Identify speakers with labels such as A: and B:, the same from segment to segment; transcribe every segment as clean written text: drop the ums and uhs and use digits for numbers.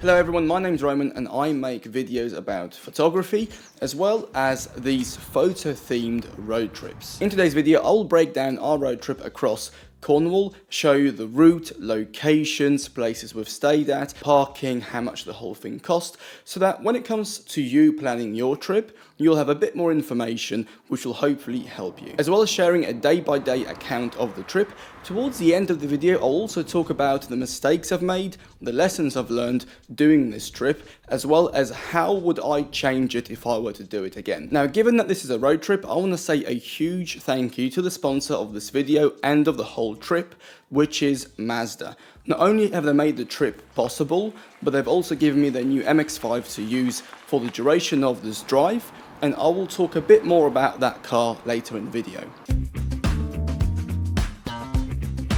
A: Hello everyone, my name's Roman and I make videos about photography as well as these photo themed road trips. In today's video I'll break down our road trip across Cornwall, show you the route, locations, places we've stayed at, parking, how much the whole thing cost, so that when it comes to you planning your trip, you'll have a bit more information which will hopefully help you. As well as sharing a day-by-day account of the trip, towards the end of the video I'll also talk about the mistakes I've made, the lessons I've learned doing this trip, as well as how would I change it if I were to do it again. Now, given that this is a road trip, I want to say a huge thank you to the sponsor of this video and of the whole trip, which is Mazda. Not only have they made the trip possible, but they've also given me their new MX-5 to use for the duration of this drive, and I will talk a bit more about that car later in the video.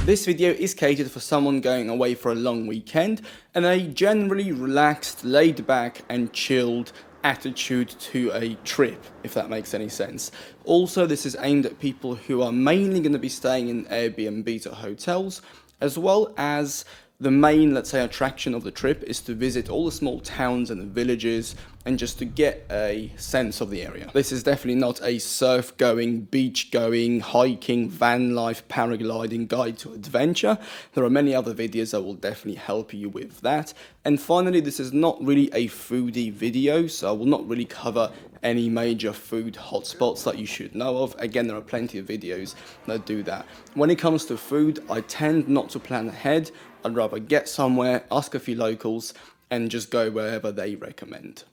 A: This video is catered for someone going away for a long weekend and a generally relaxed, laid back and chilled attitude to a trip, if that makes any sense. Also, this is aimed at people who are mainly going to be staying in Airbnbs or hotels, as well as the main, let's say, attraction of the trip is to visit all the small towns and the villages and just to get a sense of the area. This is definitely not a surf going, beach going, hiking, van life, paragliding guide to adventure. There are many other videos that will definitely help you with that. And finally, this is not really a foodie video, so I will not really cover any major food hotspots that you should know of. Again, there are plenty of videos that do that. When it comes to food, I tend not to plan ahead. I'd rather get somewhere, ask a few locals, and just go wherever they recommend.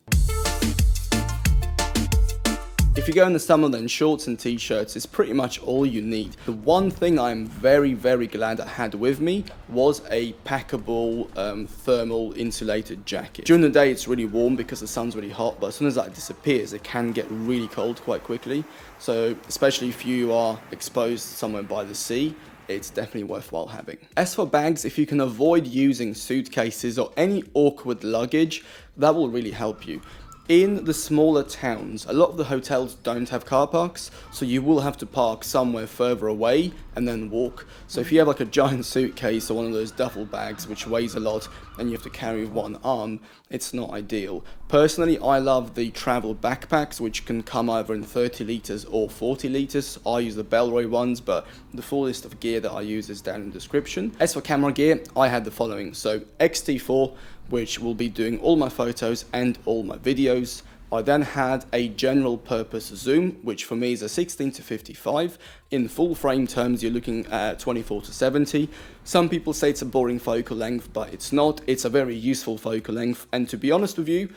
A: If you go in the summer, then shorts and t-shirts is pretty much all you need. The one thing I'm very glad I had with me was a packable thermal insulated jacket. During the day it's really warm because the sun's really hot, but as soon as that disappears it can get really cold quite quickly. So especially if you are exposed somewhere by the sea, it's definitely worthwhile having. As for bags, if you can avoid using suitcases or any awkward luggage, that will really help you. In the smaller towns, a lot of the hotels don't have car parks, so you will have to park somewhere further away and then walk. So if you have like a giant suitcase or one of those duffel bags which weighs a lot and you have to carry with one arm, it's not ideal. Personally, I love the travel backpacks which can come either in 30 litres or 40 litres. I use the Bellroy ones, but the full list of gear that I use is down in the description. As for camera gear, I had the following. So X-T4, which will be doing all my photos and all my videos. I then had a general purpose zoom, which for me is a 16-55. In full frame terms, you're looking at 24-70. Some people say it's a boring focal length, but it's not. It's a very useful focal length. And to be honest with you,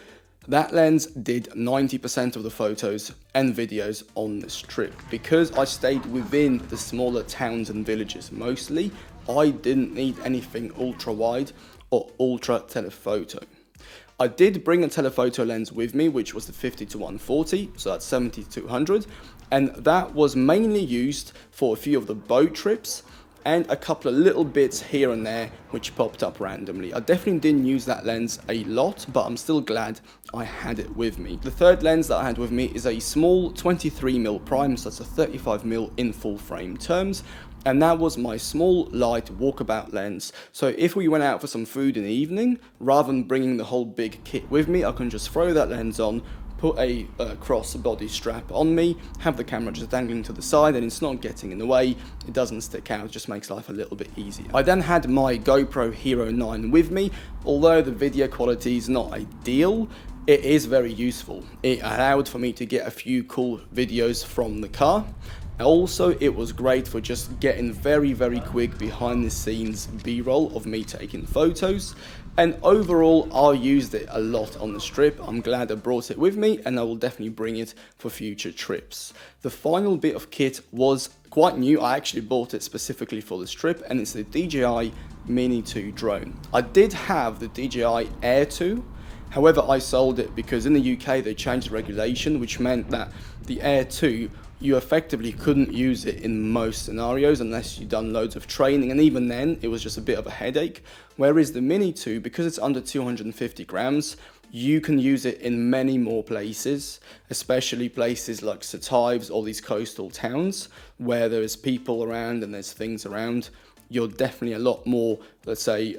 A: that lens did 90% of the photos and videos on this trip. Because I stayed within the smaller towns and villages mostly, I didn't need anything ultra wide or ultra telephoto. I did bring a telephoto lens with me, which was the 50-140, so that's 70-200, and that was mainly used for a few of the boat trips and a couple of little bits here and there which popped up randomly. I definitely didn't use that lens a lot, but I'm still glad I had it with me. The third lens that I had with me is a small 23mm prime, so that's a 35mm in full frame terms, and that was my small light walkabout lens. So if we went out for some food in the evening, rather than bringing the whole big kit with me, I can just throw that lens on, put a cross-body strap on me, have the camera just dangling to the side, and it's not getting in the way, it doesn't stick out, it just makes life a little bit easier. I then had my GoPro Hero 9 with me. Although the video quality is not ideal, it is very useful. It allowed for me to get a few cool videos from the car. Also, it was great for just getting very quick behind the scenes B-roll of me taking photos, and overall I used it a lot on the trip. I'm glad I brought it with me and I will definitely bring it for future trips. The final bit of kit was quite new. I actually bought it specifically for this trip, and it's the DJI Mini 2 drone. I did have the DJI Air 2, however I sold it because in the UK they changed the regulation, which meant that the Air 2 you effectively couldn't use it in most scenarios unless you'd done loads of training, and even then it was just a bit of a headache. Whereas the Mini 2, because it's under 250 grams, you can use it in many more places, especially places like St Ives or these coastal towns where there's people around and there's things around. you're definitely a lot more, let's say,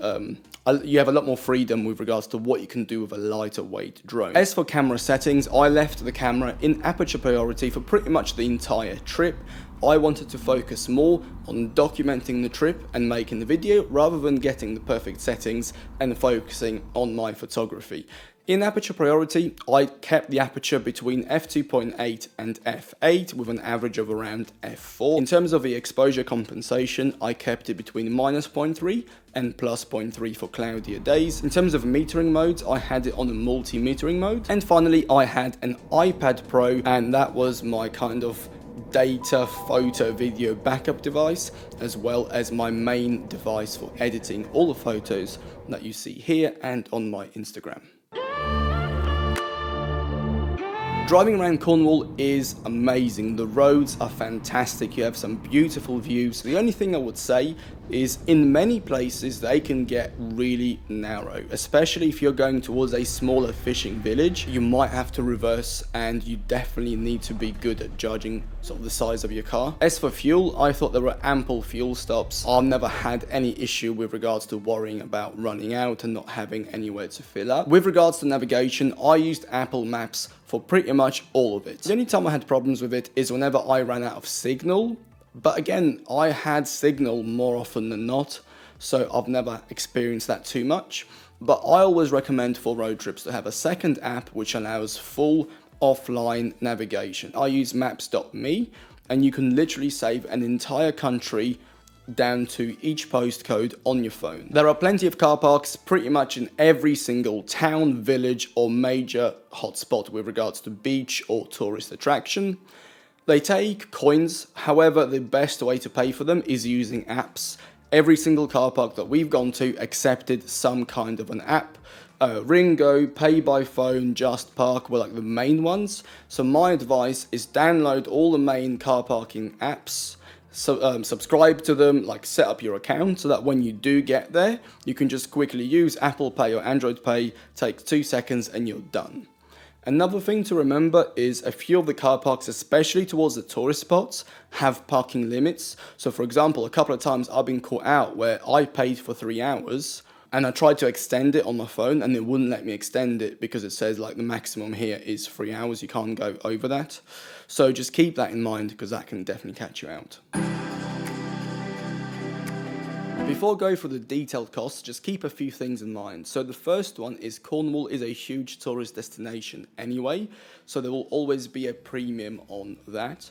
A: you have a lot more freedom with regards to what you can do with a lighter weight drone. As for camera settings, I left the camera in aperture priority for pretty much the entire trip. I wanted to focus more on documenting the trip and making the video rather than getting the perfect settings and focusing on my photography. In aperture priority, I kept the aperture between f2.8 and f8 with an average of around f4. In terms of the exposure compensation, I kept it between -0.3 and +0.3 for cloudier days. In terms of metering modes, I had it on a multi-metering mode. And finally, I had an iPad Pro, and that was my kind of data, photo, video backup device, as well as my main device for editing all the photos that you see here and on my Instagram. Driving around Cornwall is amazing. The roads are fantastic. You have some beautiful views. The only thing I would say is in many places they can get really narrow, especially if you're going towards a smaller fishing village. You might have to reverse, and you definitely need to be good at judging sort of the size of your car. As for fuel, I thought there were ample fuel stops. I've never had any issue with regards to worrying about running out and not having anywhere to fill up. With regards to navigation, I used Apple Maps for pretty much all of it. The only time I had problems with it is whenever I ran out of signal. But again, I had signal more often than not, so I've never experienced that too much. But I always recommend for road trips to have a second app which allows full offline navigation. I use maps.me, and you can literally save an entire country down to each postcode on your phone. There are plenty of car parks pretty much in every single town, village or major hotspot with regards to beach or tourist attraction. They take coins, however the best way to pay for them is using apps. Every single car park that we've gone to accepted some kind of an app. Ringo, Pay by Phone, Just Park were like the main ones. So my advice is download all the main car parking apps. So subscribe to them, like set up your account so that when you do get there, you can just quickly use Apple Pay or Android Pay, takes 2 seconds and you're done. Another thing to remember is a few of the car parks, especially towards the tourist spots, have parking limits. So for example, a couple of times I've been caught out where I paid for 3 hours and I tried to extend it on my phone and it wouldn't let me extend it because it says like the maximum here is 3 hours, you can't go over that. So just keep that in mind because that can definitely catch you out. Before going through the detailed costs, just keep a few things in mind. So the first one is Cornwall is a huge tourist destination anyway, so there will always be a premium on that.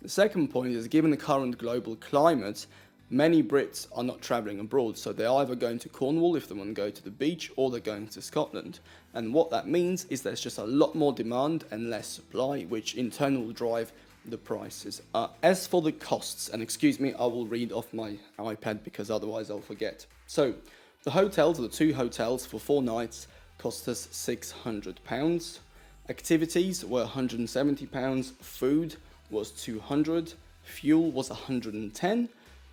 A: The second point is, given the current global climate, many Brits are not travelling abroad, so they're either going to Cornwall if they want to go to the beach, or they're going to Scotland. And what that means is there's just a lot more demand and less supply, which in turn will drive the prices up. As for the costs, and excuse me, I will read off my iPad because otherwise I'll forget. So the hotels, the 2 hotels for 4 nights, cost us £600. Activities were £170. Food was £200. Fuel was £110.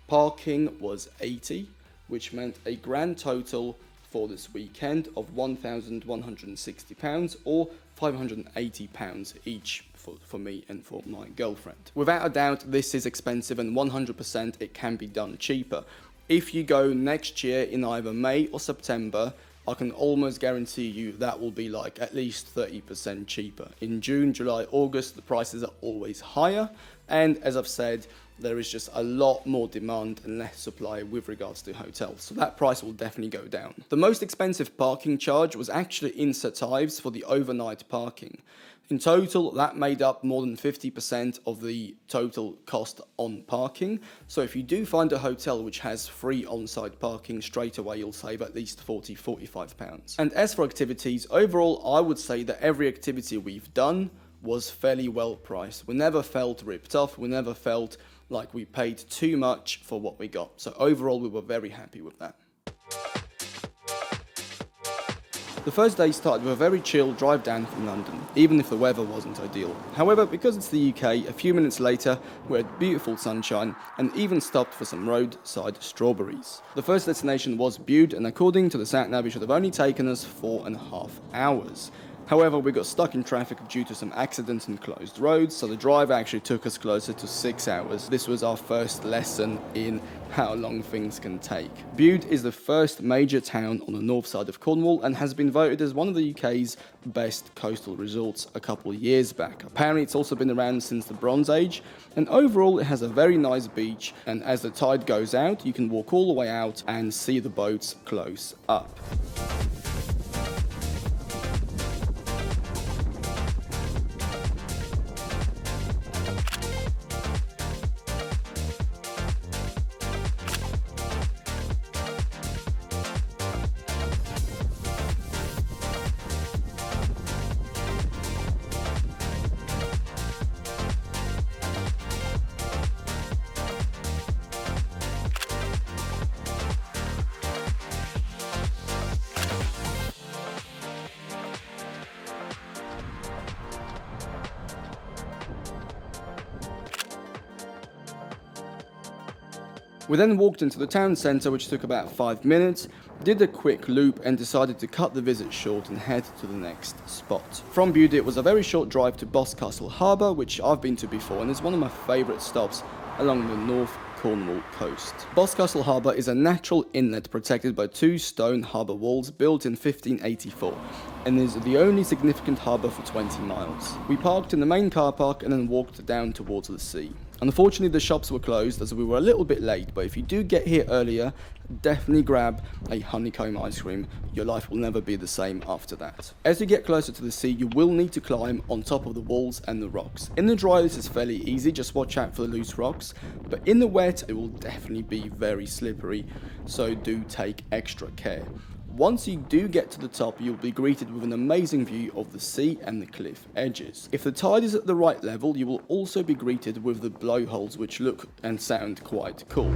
A: Parking was £80, which meant a grand total for this weekend of £1,160 or £580 each for me and for my girlfriend. Without a doubt, this is expensive and 100% it can be done cheaper. If you go next year in either May or September, I can almost guarantee you that will be like at least 30% cheaper. In June, July, August, the prices are always higher, and as I've said, there is just a lot more demand and less supply with regards to hotels, so that price will definitely go down. The most expensive parking charge was actually in Ives for the overnight parking. In total, that made up more than 50% of the total cost on parking. So if you do find a hotel which has free on-site parking, straight away you'll save at least £40–45. And as for activities, overall I would say that every activity we've done was fairly well priced. We never felt ripped off, we never felt like we paid too much for what we got. So overall we were very happy with that. The first day started with a very chill drive down from London, even if the weather wasn't ideal. However, because it's the UK, a few minutes later we had beautiful sunshine and even stopped for some roadside strawberries. The first destination was Bude, and according to the sat nav it should have only taken us 4.5 hours. However, we got stuck in traffic due to some accidents and closed roads, so the drive actually took us closer to 6 hours. This was our first lesson in how long things can take. Bude is the first major town on the north side of Cornwall and has been voted as one of the UK's best coastal resorts a couple of years back. Apparently it's also been around since the Bronze Age, and overall it has a very nice beach, and as the tide goes out you can walk all the way out and see the boats close up. We then walked into the town centre, which took about 5 minutes, did a quick loop and decided to cut the visit short and head to the next spot. From Bude it was a very short drive to Boscastle Harbour, which I've been to before and is one of my favourite stops along the North Cornwall coast. Boscastle Harbour is a natural inlet protected by 2 stone harbour walls built in 1584 and is the only significant harbour for 20 miles. We parked in the main car park and then walked down towards the sea. Unfortunately, the shops were closed as we were a little bit late, but if you do get here earlier, definitely grab a honeycomb ice cream. Your life will never be the same after that. As you get closer to the sea, you will need to climb on top of the walls and the rocks. In the dry, this is fairly easy, just watch out for the loose rocks, but in the wet, it will definitely be very slippery, so do take extra care. Once you do get to the top, you'll be greeted with an amazing view of the sea and the cliff edges. If the tide is at the right level, you will also be greeted with the blowholes, which look and sound quite cool.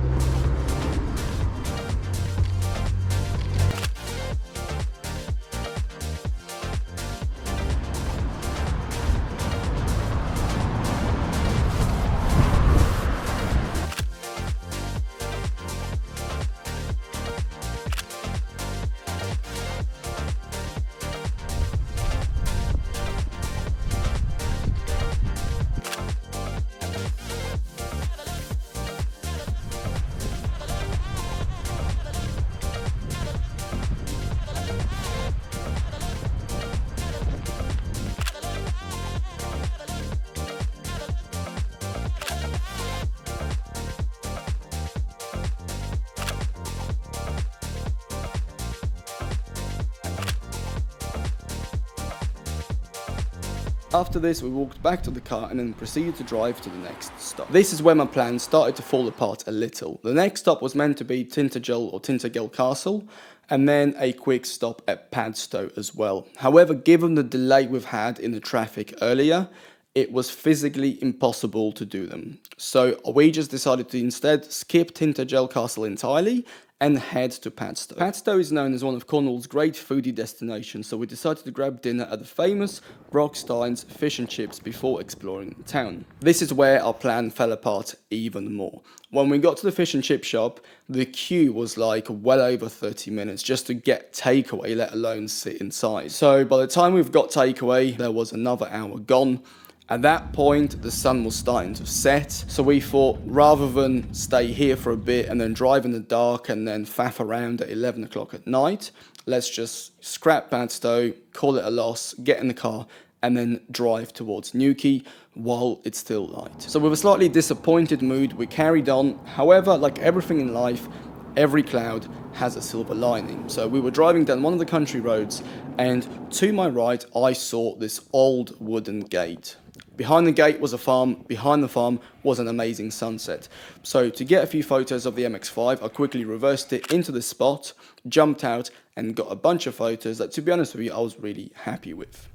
A: After this, we walked back to the car and then proceeded to drive to the next stop. This is where my plans started to fall apart a little. The next stop was meant to be Tintagel Castle, and then a quick stop at Padstow as well. However, given the delay we've had in the traffic earlier, it was physically impossible to do them. So we just decided to instead skip Tintagel Castle entirely and head to Padstow. Padstow is known as one of Cornwall's great foodie destinations, so we decided to grab dinner at the famous Brockstein's Fish and Chips before exploring the town. This is where our plan fell apart even more. When we got to the fish and chip shop, the queue was like well over 30 minutes just to get takeaway, let alone sit inside. So by the time we've got takeaway, there was another hour gone. At that point, the sun was starting to set, so we thought rather than stay here for a bit and then drive in the dark and then faff around at 11 o'clock at night, let's just scrap Padstow, call it a loss, get in the car and then drive towards Newquay while it's still light. So with a slightly disappointed mood, we carried on. However, like everything in life, every cloud has a silver lining. So we were driving down one of the country roads and to my right, I saw this old wooden gate. Behind the gate was a farm, behind the farm was an amazing sunset. So to get a few photos of the MX-5, I quickly reversed it into the spot, jumped out and got a bunch of photos that, to be honest with you, I was really happy with.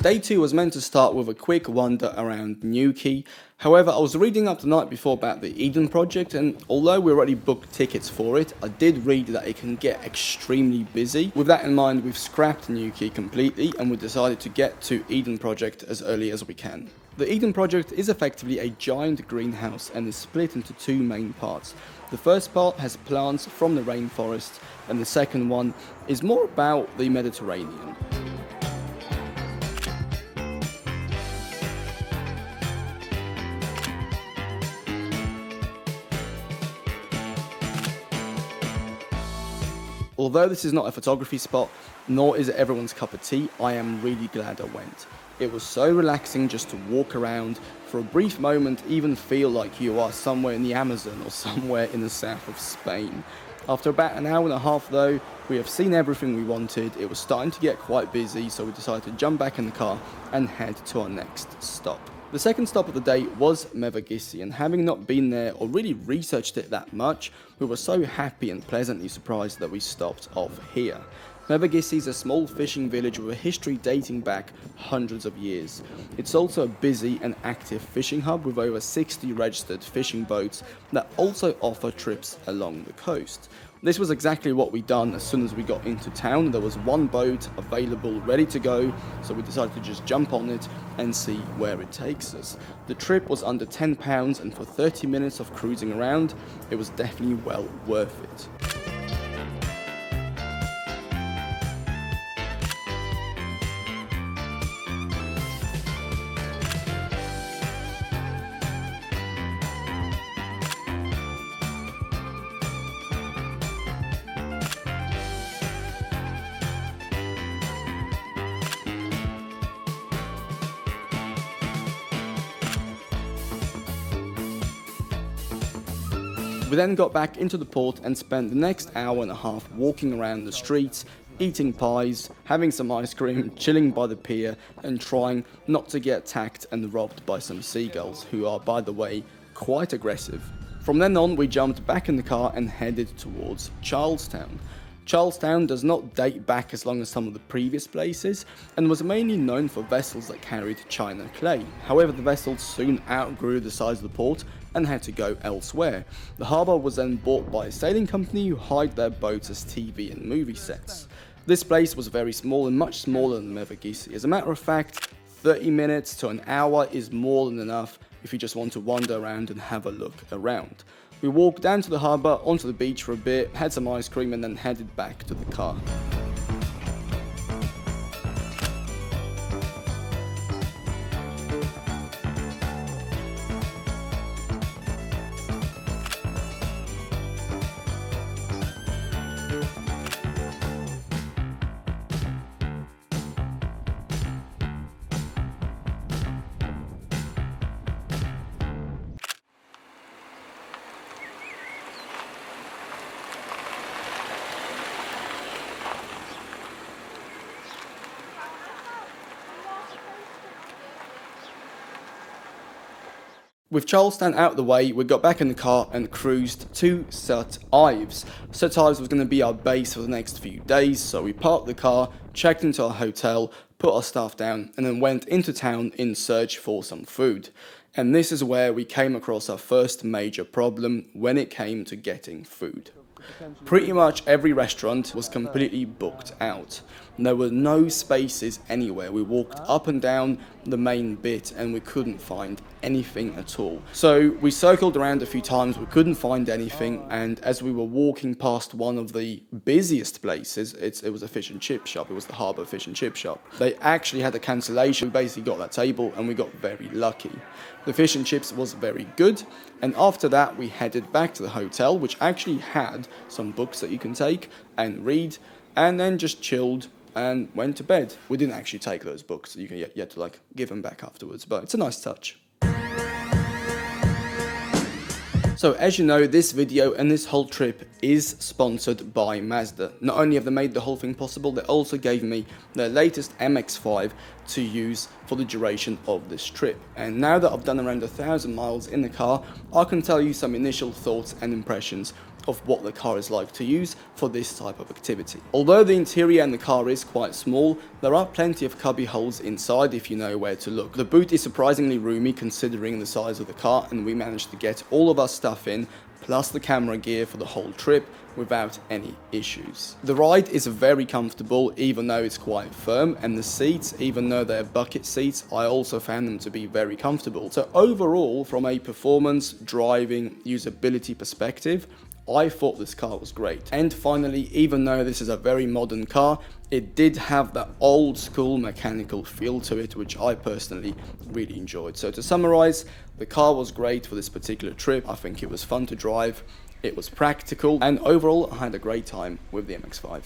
A: Day 2 was meant to start with a quick wander around Newquay. However, I was reading up the night before about the Eden project, and although we already booked tickets for it, I did read that it can get extremely busy. With that in mind, we've scrapped Newquay completely and we decided to get to Eden project as early as we can. The Eden project is effectively a giant greenhouse and is split into two main parts. The first part has plants from the rainforest, and the second one is more about the Mediterranean. Although this is not a photography spot, nor is it everyone's cup of tea, I am really glad I went. It was so relaxing just to walk around, for a brief moment even feel like you are somewhere in the Amazon or somewhere in the south of Spain. After about an hour and a half though, we have seen everything we wanted. It was starting to get quite busy, so we decided to jump back in the car and head to our next stop. The second stop of the day was Mevagissey, and having not been there or really researched it that much, we were so happy and pleasantly surprised that we stopped off here. Mevagissey is a small fishing village with a history dating back hundreds of years. It's also a busy and active fishing hub with over 60 registered fishing boats that also offer trips along the coast. This was exactly what we done as soon as we got into town. There was one boat available ready to go, so we decided to just jump on it and see where it takes us. The trip was under £10, and for 30 minutes of cruising around, it was definitely well worth it. We then got back into the port and spent the next hour and a half walking around the streets, eating pies, having some ice cream, chilling by the pier, and trying not to get attacked and robbed by some seagulls, who are, by the way, quite aggressive. From then on, we jumped back in the car and headed towards Charlestown. Charlestown does not date back as long as some of the previous places, and was mainly known for vessels that carried china clay. However, the vessels soon outgrew the size of the port and had to go elsewhere. The harbour was then bought by a sailing company who hired their boats as TV and movie sets. This place was very small and much smaller than Mevagissey. As a matter of fact, 30 minutes to an hour is more than enough if you just want to wander around and have a look around. We walked down to the harbour, onto the beach for a bit, had some ice cream, and then headed back to the car. With Charlestown out of the way, we got back in the car and cruised to Ives. Ives was going to be our base for the next few days, so we parked the car, checked into our hotel, put our stuff down, and then went into town in search for some food. And this is where we came across our first major problem when it came to getting food. Pretty much every restaurant was completely booked out. There were no spaces anywhere. We walked up and down the main bit and we couldn't find anything at all. So we circled around a few times, we couldn't find anything, and as we were walking past one of the busiest places, it was a fish and chip shop, it was the Harbour Fish and Chip Shop. They actually had a cancellation. We basically got that table and we got very lucky. The fish and chips was very good, and after that we headed back to the hotel, which actually had some books that you can take and read, and then just chilled and went to bed. We didn't actually take those books, you had to give them back afterwards, but it's a nice touch. So as you know, this video and this whole trip is sponsored by Mazda. Not only have they made the whole thing possible, they also gave me their latest MX-5 to use for the duration of this trip. And now that I've done around 1,000 miles in the car, I can tell you some initial thoughts and impressions of what the car is like to use for this type of activity. Although the interior and the car is quite small, there are plenty of cubby holes inside if you know where to look. The boot is surprisingly roomy considering the size of the car, and we managed to get all of our stuff in, plus the camera gear for the whole trip, without any issues. The ride is very comfortable even though it's quite firm, and the seats, even though they're bucket seats, I also found them to be very comfortable. So overall, from a performance, driving, usability perspective, I thought this car was great. And finally, even though this is a very modern car, it did have that old school mechanical feel to it, which I personally really enjoyed. So to summarize, the car was great for this particular trip. I think it was fun to drive, it was practical, and overall I had a great time with the MX-5.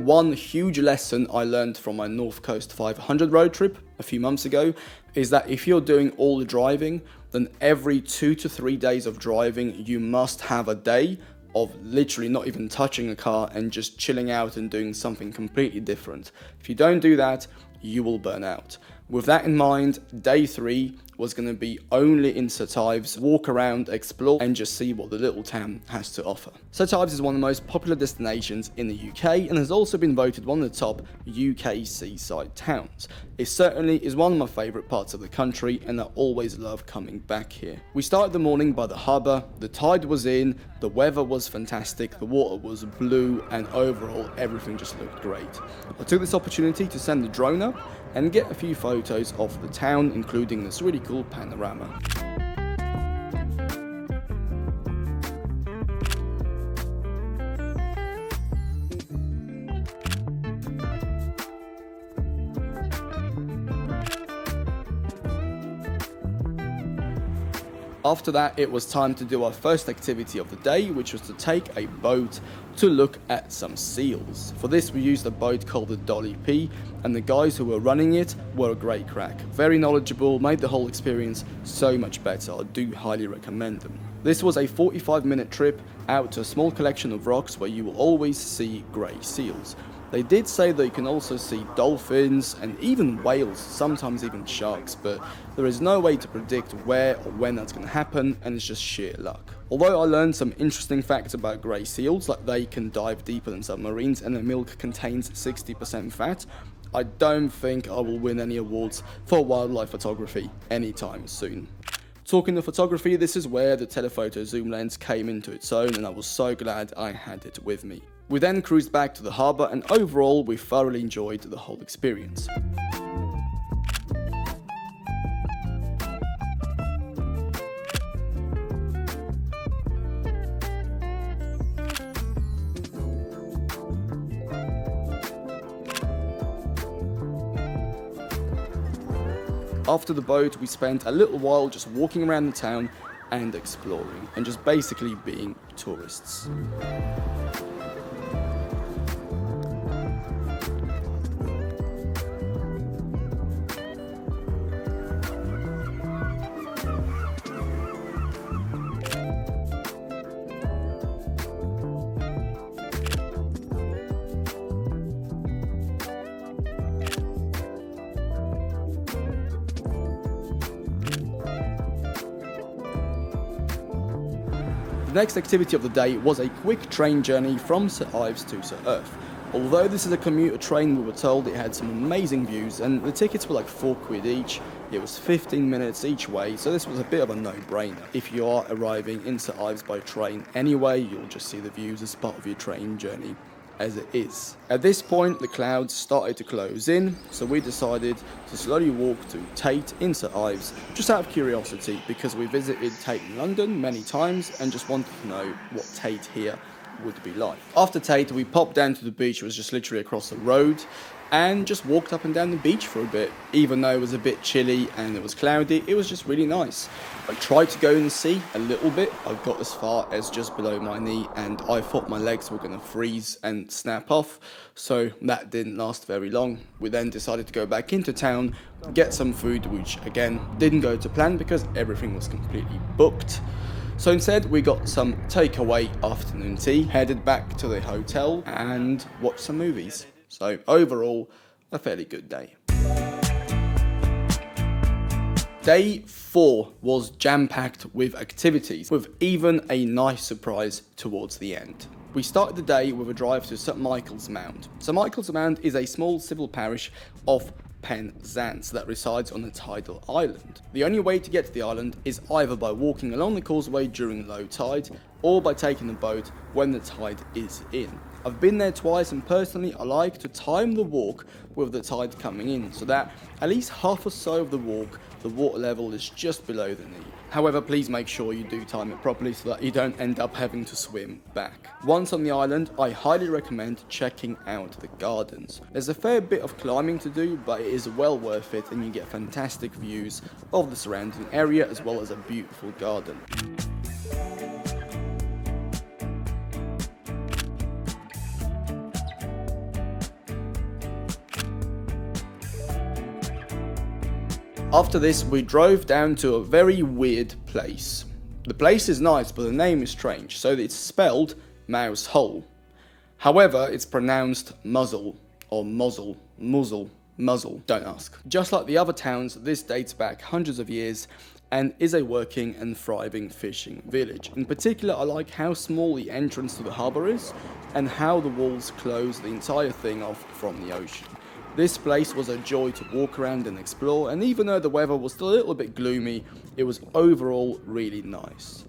A: One huge lesson I learned from my North Coast 500 road trip a few months ago is that if you're doing all the driving, then every 2 to 3 days of driving, you must have a day of literally not even touching a car and just chilling out and doing something completely different. If you don't do that, you will burn out. With that in mind, day 3 was going to be only in St Ives, walk around, explore, and just see what the little town has to offer. St Ives is one of the most popular destinations in the UK and has also been voted one of the top UK seaside towns. It certainly is one of my favourite parts of the country, and I always love coming back here. We started the morning by the harbour, the tide was in, the weather was fantastic, the water was blue, and overall everything just looked great. I took this opportunity to send the drone up and get a few photos of the town, including this really cool panorama. After that, it was time to do our first activity of the day, which was to take a boat to look at some seals. For this, we used a boat called the Dolly P, and the guys who were running it were a great crack. Very knowledgeable, made the whole experience so much better. I do highly recommend them. This was a 45-minute trip out to a small collection of rocks where you will always see grey seals. They did say that you can also see dolphins and even whales, sometimes even sharks, but there is no way to predict where or when that's going to happen, and it's just sheer luck. Although I learned some interesting facts about grey seals, like they can dive deeper than submarines and their milk contains 60% fat, I don't think I will win any awards for wildlife photography anytime soon. Talking of photography, this is where the telephoto zoom lens came into its own, and I was so glad I had it with me. We then cruised back to the harbour, and overall we thoroughly enjoyed the whole experience. After the boat, we spent a little while just walking around the town and exploring, and just basically being tourists. The next activity of the day was a quick train journey from St Ives to St Erth. Although this is a commuter train, we were told it had some amazing views, and the tickets were like £4 each. It was 15 minutes each way, so this was a bit of a no-brainer. If you are arriving in St Ives by train anyway, you'll just see the views as part of your train journey as it is. At this point, the clouds started to close in, so we decided to slowly walk to Tate in St Ives, just out of curiosity, because we visited Tate in London many times and just wanted to know what Tate here would be like. After Tate, we popped down to the beach, it was just literally across the road, and just walked up and down the beach for a bit. Even though it was a bit chilly and it was cloudy, it was just really nice. I tried to go in the sea a little bit. I got as far as just below my knee, and I thought my legs were going to freeze and snap off, so that didn't last very long. We then decided to go back into town, get some food, which again didn't go to plan because everything was completely booked. So instead, we got some takeaway afternoon tea, headed back to the hotel and watched some movies. So overall, a fairly good day. Day 4 was jam-packed with activities, with even a nice surprise towards the end. We started the day with a drive to St Michael's Mound. St Michael's Mound is a small civil parish of Penzance that resides on a tidal island. The only way to get to the island is either by walking along the causeway during low tide or by taking a boat when the tide is in. I've been there twice, and personally I like to time the walk with the tide coming in so that at least half or so of the walk the water level is just below the knee. However, please make sure you do time it properly so that you don't end up having to swim back. Once on the island, I highly recommend checking out the gardens. There's a fair bit of climbing to do, but it is well worth it, and you get fantastic views of the surrounding area as well as a beautiful garden. After this, we drove down to a very weird place. The place is nice, but the name is strange, so it's spelled Mouse Hole. However, it's pronounced muzzle, or muzzle, don't ask. Just like the other towns, this dates back hundreds of years and is a working and thriving fishing village. In particular, I like how small the entrance to the harbour is and how the walls close the entire thing off from the ocean. This place was a joy to walk around and explore, and even though the weather was still a little bit gloomy, it was overall really nice.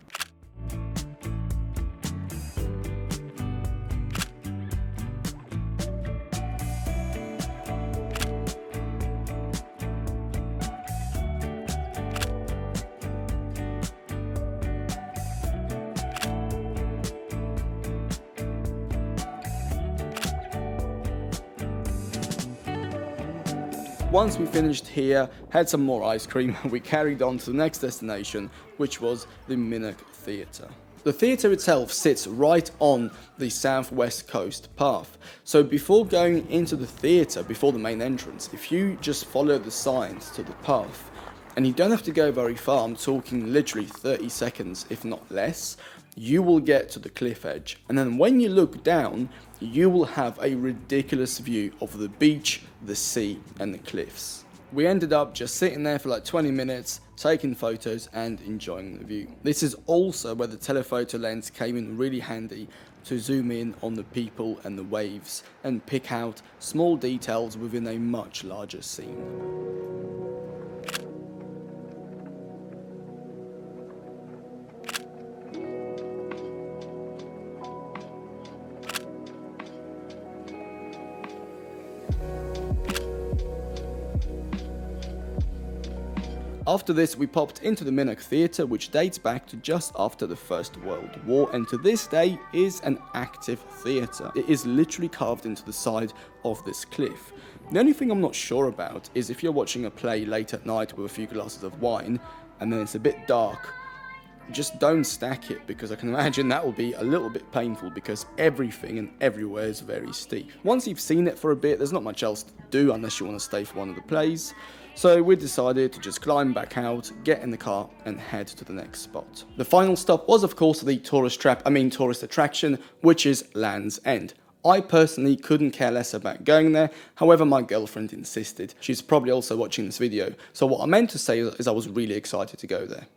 A: Once we finished here, had some more ice cream, we carried on to the next destination, which was the Minnock Theatre. The theatre itself sits right on the southwest coast path, so before going into the theatre, before the main entrance, if you just follow the signs to the path, and you don't have to go very far, I'm talking literally 30 seconds if not less, you will get to the cliff edge, and then when you look down, you will have a ridiculous view of the beach, the sea and the cliffs. We ended up just sitting there for like 20 minutes, taking photos and enjoying the view. This is also where the telephoto lens came in really handy to zoom in on the people and the waves and pick out small details within a much larger scene. After this, we popped into the Minnock Theatre, which dates back to just after the First World War, and to this day is an active theatre. It is literally carved into the side of this cliff. The only thing I'm not sure about is if you're watching a play late at night with a few glasses of wine, and then it's a bit dark, just don't stack it, because I can imagine that will be a little bit painful because everything and everywhere is very steep. Once you've seen it for a bit, there's not much else to do unless you want to stay for one of the plays. So we decided to just climb back out, get in the car and head to the next spot. The final stop was of course the tourist attraction, which is Land's End. I personally couldn't care less about going there, however my girlfriend insisted. She's probably also watching this video, so what I meant to say is I was really excited to go there.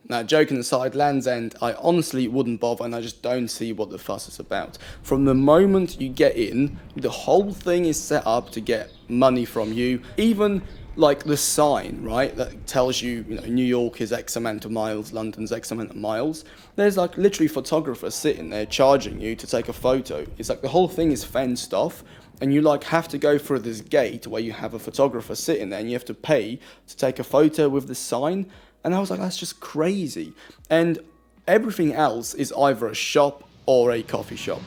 A: Now, joking aside, Land's End, I honestly wouldn't bother, and I just don't see what the fuss is about. From the moment you get in, the whole thing is set up to get money from you. Even like the sign, right, that tells you, New York is X amount of miles, London's X amount of miles. There's like literally photographers sitting there charging you to take a photo. It's like the whole thing is fenced off, and you like have to go through this gate where you have a photographer sitting there and you have to pay to take a photo with the sign. And I was like, that's just crazy. And everything else is either a shop or a coffee shop.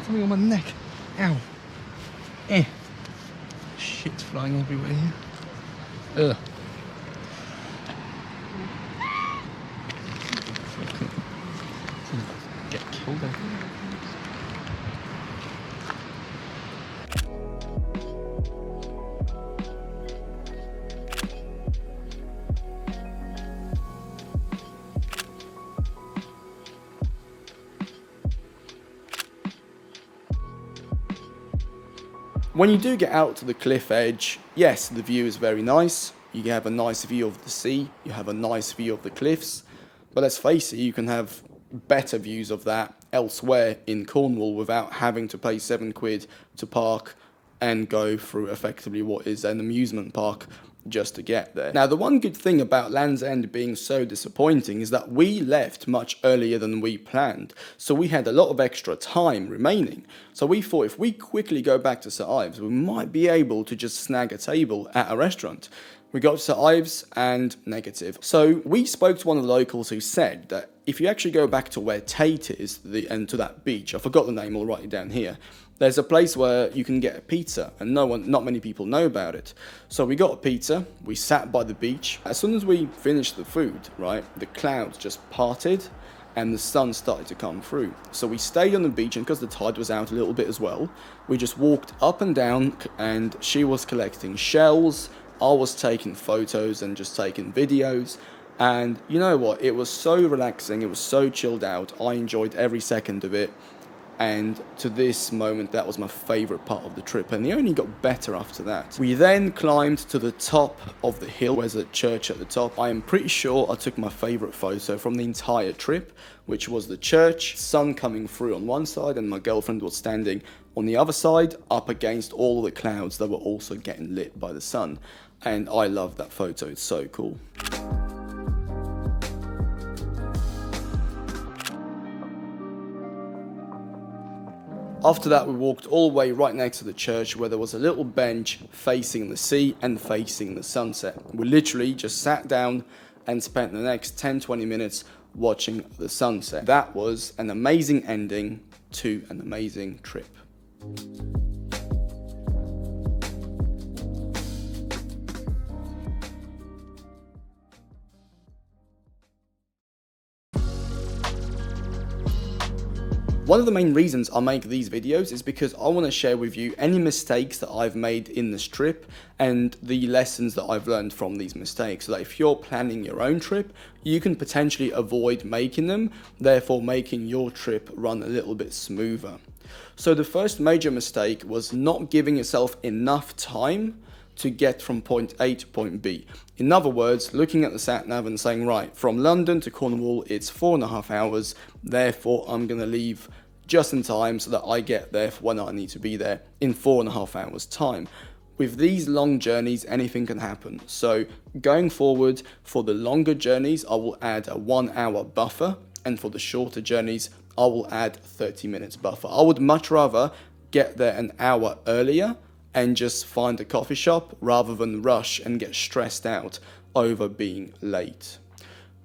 B: Something on my neck. Ow. Eh. Shit's flying everywhere here. Ugh. Get killed over here.
A: When you do get out to the cliff edge, yes, the view is very nice. You have a nice view of the sea, you have a nice view of the cliffs, but let's face it, you can have better views of that elsewhere in Cornwall without having to pay £7 to park and go through effectively what is an amusement park just to get there. Now, the one good thing about Land's End being so disappointing is that we left much earlier than we planned, so we had a lot of extra time remaining. So we thought if we quickly go back to Sir Ives, we might be able to just snag a table at a restaurant. We got to Sir Ives and negative. So we spoke to one of the locals who said that if you actually go back to where Tate is and to that beach, I forgot the name, I'll write it down here. There's a place where you can get a pizza and not many people know about it. So we got a pizza, we sat by the beach. As soon as we finished the food, right, the clouds just parted and the sun started to come through. So we stayed on the beach, and because the tide was out a little bit as well, we just walked up and down, and she was collecting shells, I was taking photos and just taking videos. And you know what, it was so relaxing, it was so chilled out, I enjoyed every second of it. And to this moment, that was my favourite part of the trip, and it only got better after that. We then climbed to the top of the hill. There's a church at the top. I am pretty sure I took my favourite photo from the entire trip, which was the church, sun coming through on one side, and my girlfriend was standing on the other side, up against all the clouds that were also getting lit by the sun. And I love that photo, it's so cool. After that, we walked all the way right next to the church, where there was a little bench facing the sea and facing the sunset. We literally just sat down and spent the next 10-20 minutes watching the sunset. That was an amazing ending to an amazing trip. One of the main reasons I make these videos is because I want to share with you any mistakes that I've made in this trip and the lessons that I've learned from these mistakes, so that if you're planning your own trip, you can potentially avoid making them, therefore making your trip run a little bit smoother. So the first major mistake was not giving yourself enough time to get from point A to point B. In other words, looking at the sat nav and saying, right, from London to Cornwall, it's 4.5 hours, therefore I'm gonna leave just in time so that I get there for when I need to be there in 4.5 hours time. With these long journeys, anything can happen. So going forward, for the longer journeys, I will add a 1 hour buffer, and for the shorter journeys, I will add 30 minutes buffer. I would much rather get there an hour earlier and just find a coffee shop rather than rush and get stressed out over being late.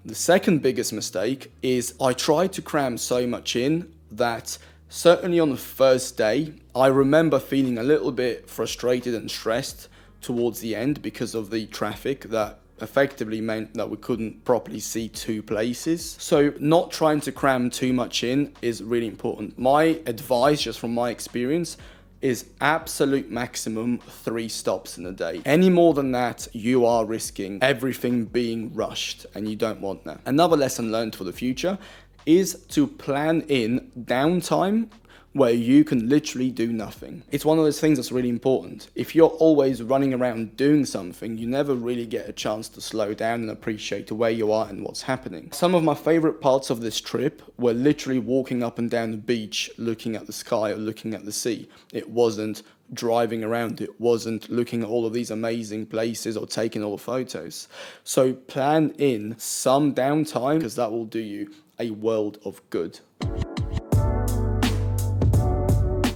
A: The second biggest mistake is I tried to cram so much in that certainly on the first day, I remember feeling a little bit frustrated and stressed towards the end because of the traffic that effectively meant that we couldn't properly see two places. So not trying to cram too much in is really important. My advice, just from my experience, is absolute maximum 3 stops in a day. Any more than that, you are risking everything being rushed, and you don't want that. Another lesson learned for the future is to plan in downtime where you can literally do nothing. It's one of those things that's really important. If you're always running around doing something, you never really get a chance to slow down and appreciate where you are and what's happening. Some of my favorite parts of this trip were literally walking up and down the beach, looking at the sky or looking at the sea. It wasn't driving around, it wasn't looking at all of these amazing places or taking all the photos. So plan in some downtime, because that will do you a world of good.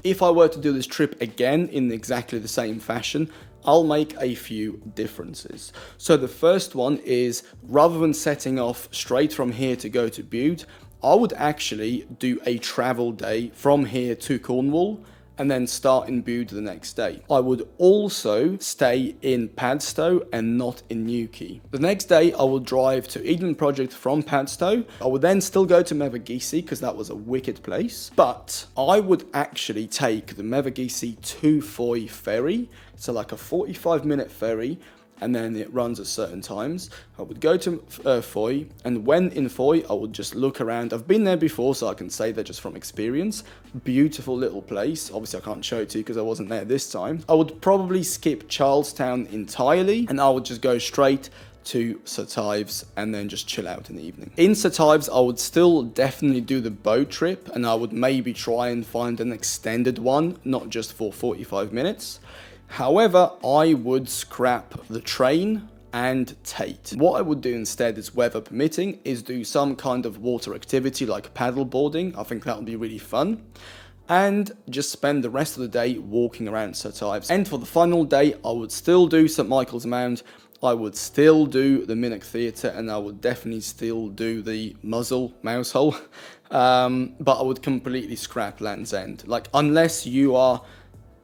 A: If I were to do this trip again in exactly the same fashion, I'll make a few differences. So the first one is, rather than setting off straight from here to go to Bude, I would actually do a travel day from here to Cornwall and then start in Bude the next day. I would also stay in Padstow and not in Newquay. The next day I will drive to Eden Project from Padstow. I would then still go to Mevagissey because that was a wicked place, but I would actually take the Mevagissey to Foy ferry. So like a 45-minute ferry, and then it runs at certain times. I would go to Foy, and when in Foy, I would just look around. I've been there before, so I can say that just from experience. Beautiful little place. Obviously, I can't show it to you because I wasn't there this time. I would probably skip Charlestown entirely, and I would just go straight to St Ives and then just chill out in the evening. In St Ives, I would still definitely do the boat trip, and I would maybe try and find an extended one, not just for 45 minutes. However, I would scrap the train and Tate. What I would do instead is, weather permitting, is do some kind of water activity like paddle boarding. I think that would be really fun. And just spend the rest of the day walking around St Ives. And for the final day, I would still do St Michael's Mount, I would still do the Minnock Theatre, and I would definitely still do the Mouse Hole. But I would completely scrap Land's End. Like, unless you are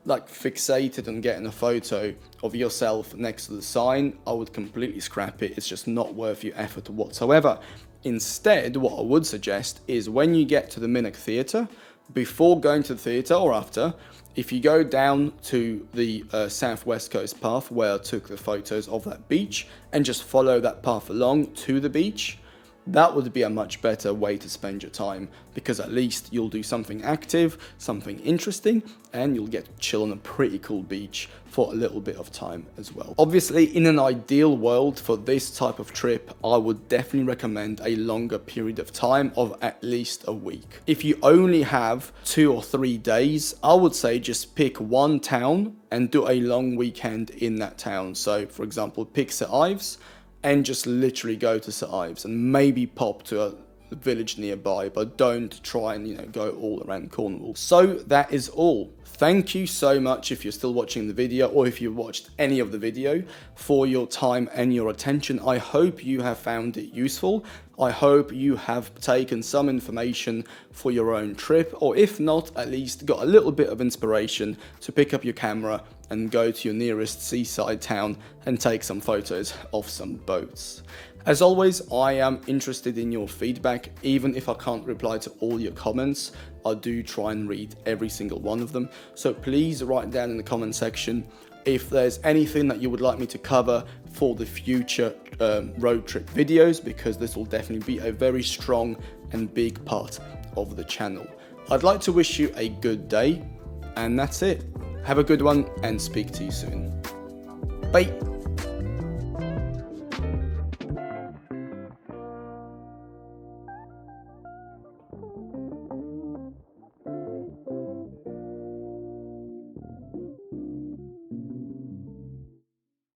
A: like fixated on getting a photo of yourself next to the sign, I would completely scrap it. It's just not worth your effort whatsoever. Instead, what I would suggest is, when you get to the Minnock Theatre, before going to the theatre or after, if you go down to the southwest coast path where I took the photos of that beach and just follow that path along to the beach, that would be a much better way to spend your time, because at least you'll do something active, something interesting, and you'll get to chill on a pretty cool beach for a little bit of time as well. Obviously, in an ideal world for this type of trip, I would definitely recommend a longer period of time of at least a week. If you only have 2 or 3 days, I would say just pick one town and do a long weekend in that town. So, for example, pick St Ives, and just literally go to St Ives and maybe pop to a village nearby, but don't try and go all around Cornwall. So that is all. Thank you so much, if you're still watching the video, or if you watched any of the video, for your time and your attention. I hope you have found it useful. I hope you have taken some information for your own trip, or if not, at least got a little bit of inspiration to pick up your camera and go to your nearest seaside town and take some photos of some boats. As always, I am interested in your feedback. Even if I can't reply to all your comments, I do try and read every single one of them. So please write down in the comment section if there's anything that you would like me to cover for the future road trip videos, because this will definitely be a very strong and big part of the channel. I'd like to wish you a good day, and that's it. Have a good one, and speak to you soon. Bye.